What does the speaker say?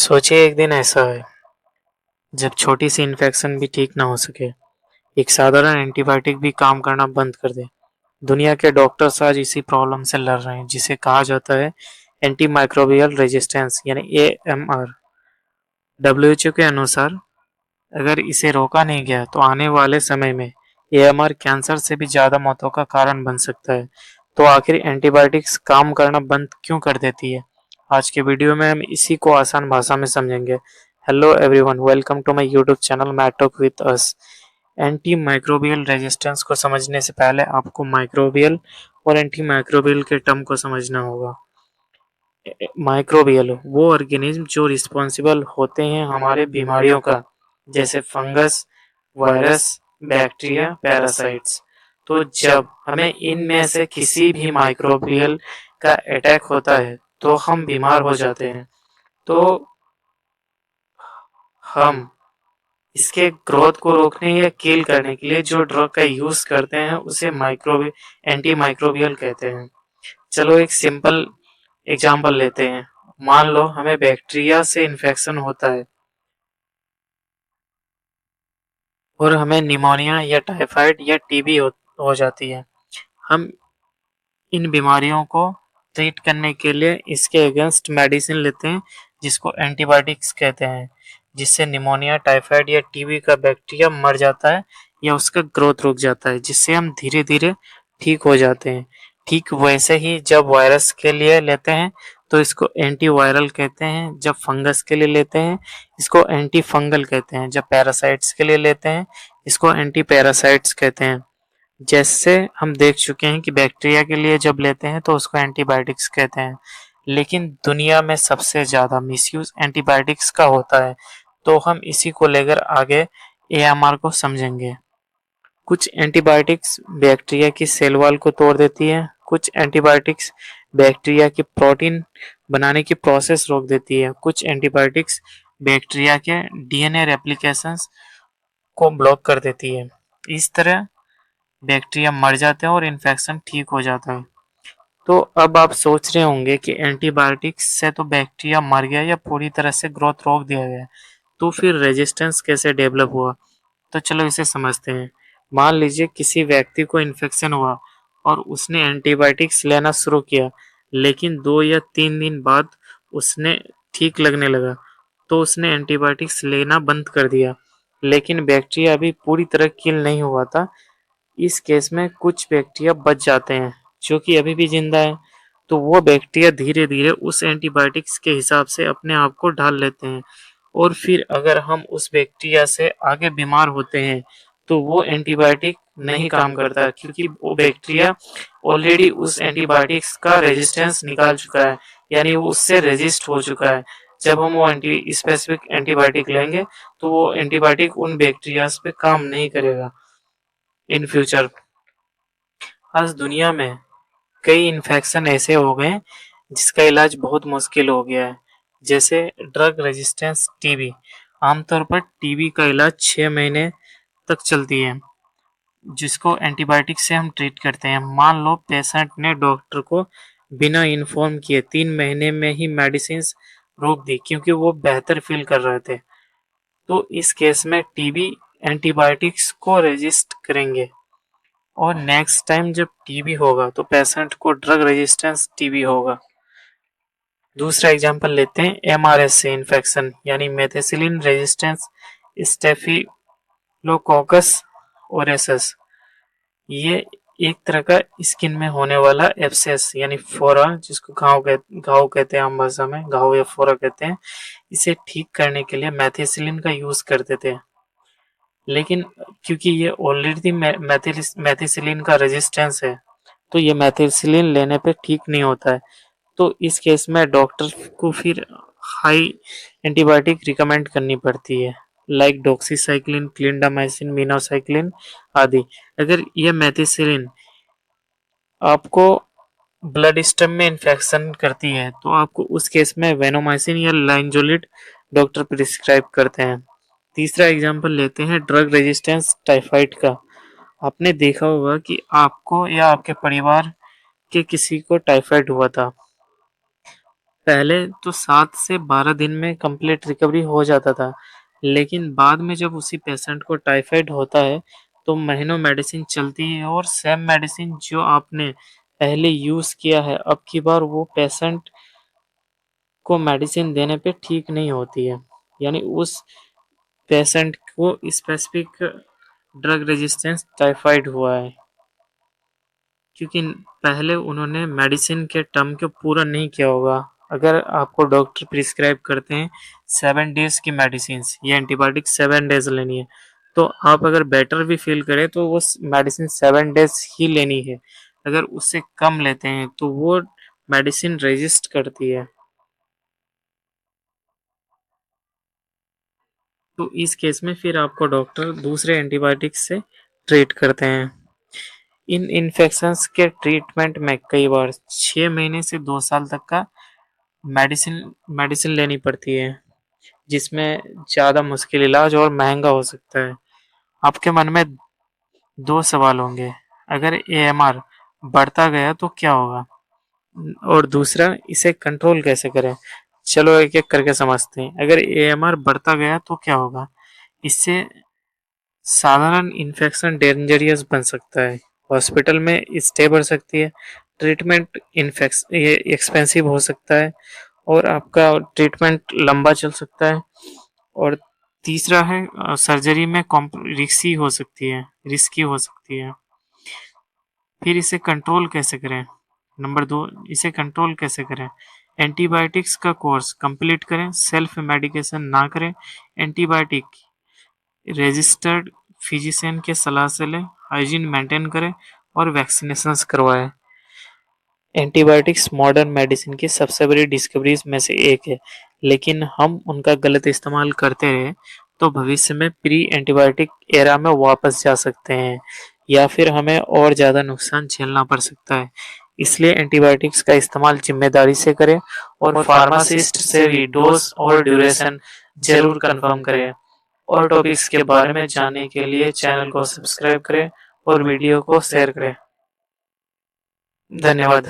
सोचिए एक दिन ऐसा है जब छोटी सी इन्फेक्शन भी ठीक ना हो सके, एक साधारण एंटीबायोटिक भी काम करना बंद कर दे। दुनिया के डॉक्टर्स आज इसी प्रॉब्लम से लड़ रहे हैं जिसे कहा जाता है एंटी माइक्रोबियल रेजिस्टेंस यानी एएमआर। डब्ल्यूएचओ के अनुसार अगर इसे रोका नहीं गया तो आने वाले समय में एएमआर कैंसर से भी ज्यादा मौतों का कारण बन सकता है। तो आखिर एंटीबायोटिक्स काम करना बंद क्यों कर देती है? आज के वीडियो में हम इसी को आसान भाषा में समझेंगे। Hello everyone, welcome to my YouTube channel mat talk with us. Anti microbial resistance को समझने से पहले आपको माइक्रोबियल और एंटी माइक्रोबियल के टर्म को समझना होगा। माइक्रोबियल वो ऑर्गेनिज्म जो रिस्पॉन्सिबल होते हैं हमारे बीमारियों का, जैसे फंगस, वायरस, बैक्टीरिया, पैरासाइट्स। तो जब हमें इनमें से किसी भी माइक्रोबियल का अटैक होता है तो हम बीमार हो जाते हैं। तो हम इसके ग्रोथ को रोकने या किल करने के लिए जो ड्रग का यूज करते हैं उसे माइक्रोबी एंटी माइक्रोबियल कहते हैं। चलो एक सिंपल एग्जांपल लेते हैं। मान लो हमें बैक्टीरिया से इन्फेक्शन होता है और हमें निमोनिया या टाइफाइड या टीबी हो जाती है। हम इन बीमारियों को ट्रीट करने के लिए इसके अगेंस्ट मेडिसिन लेते हैं जिसको एंटीबायोटिक्स कहते हैं, जिससे निमोनिया, टाइफाइड या टीबी का बैक्टीरिया मर जाता है या उसका ग्रोथ रुक जाता है, जिससे हम धीरे धीरे ठीक हो जाते हैं। ठीक वैसे ही जब वायरस के लिए लेते हैं तो इसको एंटीवायरल कहते हैं, जब फंगस के लिए लेते हैं इसको एंटी फंगल कहते हैं, जब पैरासाइट्स के लिए लेते हैं इसको एंटी पैरासाइट्स कहते हैं। जैसे हम देख चुके हैं कि बैक्टीरिया के लिए जब लेते हैं तो उसको एंटीबायोटिक्स कहते हैं। लेकिन दुनिया में सबसे ज्यादा मिसयूज एंटीबायोटिक्स का होता है, तो हम इसी को लेकर आगे एएमआर को समझेंगे। कुछ एंटीबायोटिक्स बैक्टीरिया की सेल वॉल को तोड़ देती है, कुछ एंटीबायोटिक्स बैक्टीरिया की प्रोटीन बनाने की प्रोसेस रोक देती है, कुछ एंटीबायोटिक्स बैक्टीरिया के डीएनए रेप्लिकेशंस को ब्लॉक कर देती है। इस तरह बैक्टीरिया मर जाते हैं और इन्फेक्शन ठीक हो जाता है। तो अब आप सोच रहे होंगे कि एंटीबायोटिक्स से तो बैक्टीरिया मर गया या पूरी तरह से ग्रोथ रोक दिया गया, तो फिर रेजिस्टेंस कैसे डेवलप हुआ? तो चलो इसे समझते हैं। मान लीजिए किसी व्यक्ति को इन्फेक्शन हुआ और उसने एंटीबायोटिक्स लेना शुरू किया, लेकिन 2 या 3 दिन बाद उसने ठीक लगने लगा, तो उसने एंटीबायोटिक्स लेना बंद कर दिया। लेकिन बैक्टीरिया अभी पूरी तरह किल नहीं हुआ था। इस केस में कुछ बैक्टीरिया बच जाते हैं जो कि अभी भी जिंदा है। तो वो बैक्टीरिया धीरे धीरे उस एंटीबायोटिक्स के हिसाब से अपने आप को ढाल लेते हैं, और फिर अगर हम उस बैक्टीरिया से आगे बीमार होते हैं तो वो एंटीबायोटिक नहीं काम करता, क्योंकि वो बैक्टीरिया ऑलरेडी उस एंटीबायोटिक्स का रेजिस्टेंस निकाल चुका है, यानी वो उससे रेजिस्ट हो चुका है। जब हम वो एंटी स्पेसिफिक एंटीबायोटिक लेंगे तो वो एंटीबायोटिक उन बैक्टीरियाज पे काम नहीं करेगा इन फ्यूचर। आज दुनिया में कई इन्फेक्शन ऐसे हो गए जिसका इलाज बहुत मुश्किल हो गया है, जैसे ड्रग रेजिस्टेंस टीबी। आमतौर पर टीबी का इलाज 6 महीने तक चलती है, जिसको एंटीबायोटिक से हम ट्रीट करते हैं। मान लो पेशेंट ने डॉक्टर को बिना इन्फॉर्म किए 3 महीने में ही मेडिसिन रोक दी क्योंकि वो बेहतर फील कर रहे थे, तो इस केस में टीबी एंटीबायोटिक्स को रेजिस्ट करेंगे, और नेक्स्ट टाइम जब टीबी होगा तो पेशेंट को ड्रग रेजिस्टेंस टीबी होगा। दूसरा एग्जांपल लेते हैं एमआरएस से इन्फेक्शन यानी मेथिसिलिन रेजिस्टेंस स्टेफिलोकोकस ओरेसस। ये एक तरह का स्किन में होने वाला एब्सेस यानी फोरा, जिसको घाव कहते हैं, आम भाषा में घाव या फोरा कहते हैं। इसे ठीक करने के लिए मेथिसिलिन का यूज करते थे, लेकिन क्योंकि ये ऑलरेडी मेथिसिलिन का रेजिस्टेंस है तो ये मेथिसिलिन लेने पे ठीक नहीं होता है। तो इस केस में डॉक्टर को फिर हाई एंटीबायोटिक रिकमेंड करनी पड़ती है, लाइक डॉक्सीसाइक्लिन, क्लिंडामाइसिन, मिनोसाइक्लिन आदि। अगर ये मेथिसिलिन आपको ब्लड स्टम में इन्फेक्शन करती है तो आपको उस केस में वेनोमाइसिन या लाइनजोलिड डॉक्टर प्रिस्क्राइब करते हैं। तीसरा एग्जांपल लेते हैं ड्रग रेजिस्टेंस टाइफाइड का। आपने देखा होगा कि आपको या आपके परिवार के किसी को टाइफाइड हुआ था। पहले तो 7 से 12 दिन में कंप्लीट रिकवरी हो जाता था, लेकिन बाद में जब उसी पेशेंट को टाइफाइड होता है तो महीनों मेडिसिन चलती है और सेम मेडिसिन जो आपने पहले यूज किया है अब की बार वो पेशेंट को मेडिसिन देने पे ठीक नहीं होती है। यानी उस पेशेंट को स्पेसिफिक ड्रग रेजिस्टेंस टाइफाइड हुआ है, क्योंकि पहले उन्होंने मेडिसिन के टर्म को पूरा नहीं किया होगा। अगर आपको डॉक्टर प्रिस्क्राइब करते हैं 7 डेज की मेडिसिन, ये एंटीबायोटिक 7 डेज लेनी है, तो आप अगर बेटर भी फील करें तो वो मेडिसिन 7 डेज ही लेनी है। अगर उससे कम लेते हैं तो वो मेडिसिन रेजिस्ट करती है, तो इस केस में फिर आपको डॉक्टर दूसरे एंटीबायोटिक्स से ट्रीट करते हैं। इन इन्फेक्शंस के ट्रीटमेंट में कई बार 6 महीने से 2 साल तक का मेडिसिन मेडिसिन लेनी पड़ती है, जिसमें ज़्यादा मुश्किल इलाज और महंगा हो सकता है। आपके मन में दो सवाल होंगे, अगर एएमआर बढ़ता गया तो क्या होगा, और दूसरा इसे कंट्रोल कैसे करें। चलो एक एक करके समझते हैं। अगर एएमआर बढ़ता गया तो क्या होगा, इससे साधारण इन्फेक्शन डेंजरियस बन सकता है, हॉस्पिटल में स्टे बढ़ सकती है, ट्रीटमेंट इन्फेक्स ये एक्सपेंसिव हो सकता है और आपका ट्रीटमेंट लंबा चल सकता है। और तीसरा है सर्जरी में रिस्की हो सकती है। फिर इसे कंट्रोल कैसे करें। नंबर 2, इसे कंट्रोल कैसे करें। एंटीबायोटिक्स का कोर्स कंप्लीट करें, सेल्फ मेडिकेशन ना करें, एंटीबायोटिक रजिस्टर्ड फिजिशियन के सलाह से लें, हाइजीन मेंटेन करें और वैक्सीनेशंस करवाएं। एंटीबायोटिक्स मॉडर्न मेडिसिन की सबसे बड़ी डिस्कवरीज में से एक है, लेकिन हम उनका गलत इस्तेमाल करते रहे तो भविष्य में प्री एंटीबायोटिक एरा में वापस जा सकते हैं या फिर हमें और ज़्यादा नुकसान झेलना पड़ सकता है। इसलिए एंटीबायोटिक्स का इस्तेमाल जिम्मेदारी से करें और फार्मासिस्ट से भी डोज और ड्यूरेशन जरूर कंफर्म करें। और टॉपिक्स के बारे में जानने के लिए चैनल को सब्सक्राइब करें और वीडियो को शेयर करें। धन्यवाद।